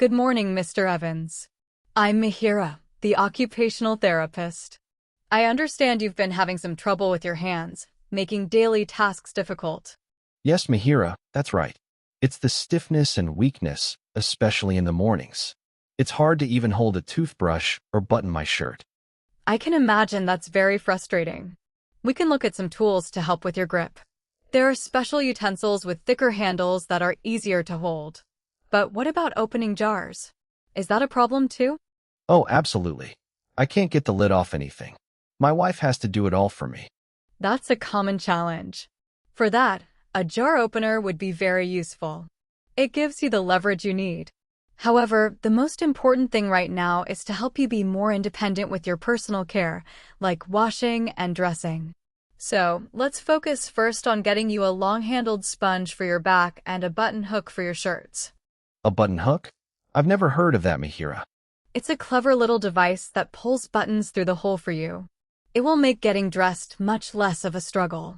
Good morning, Mr. Evans. I'm Mihira, the occupational therapist. I understand you've been having some trouble with your hands, making daily tasks difficult. Yes, Mihira, that's right. It's the stiffness and weakness, especially in the mornings. It's hard to even hold a toothbrush or button my shirt. I can imagine that's very frustrating. We can look at some tools to help with your grip. There are special utensils with thicker handles that are easier to hold. But what about opening jars? Is that a problem too? Oh, absolutely. I can't get the lid off anything. My wife has to do it all for me. That's a common challenge. For that, a jar opener would be very useful. It gives you the leverage you need. However, the most important thing right now is to help you be more independent with your personal care, like washing and dressing. So, let's focus first on getting you a long-handled sponge for your back and a button hook for your shirts. A button hook? I've never heard of that, Mihira. It's a clever little device that pulls buttons through the hole for you. It will make getting dressed much less of a struggle.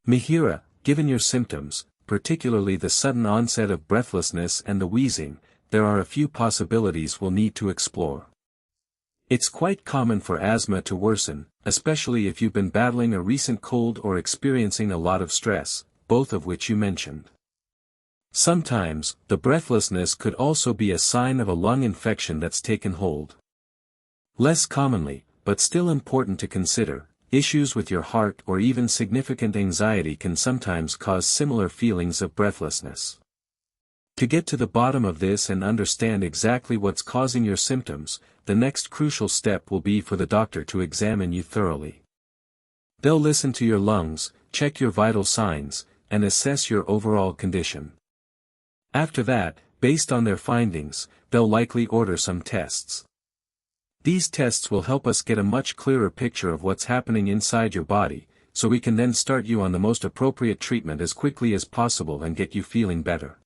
MIHIRA, given your symptoms, particularly the sudden onset of breathlessness and the wheezing, there are a few possibilities we'll need to explore. It's quite common for asthma to worsen, especially if you've been battling a recent cold or experiencing a lot of stress, both of which you mentioned. Sometimes, the breathlessness could also be a sign of a lung infection that's taken hold. Less commonly, but still important to consider, issues with your heart or even significant anxiety can sometimes cause similar feelings of breathlessness. To get to the bottom of this and understand exactly what's causing your symptoms, the next crucial step will be for the doctor to examine you thoroughly. They'll listen to your lungs, check your vital signs, and assess your overall condition. After that, based on their findings, they'll likely order some tests. These tests will help us get a much clearer picture of what's happening inside your body, so we can then start you on the most appropriate treatment as quickly as possible and get you feeling better.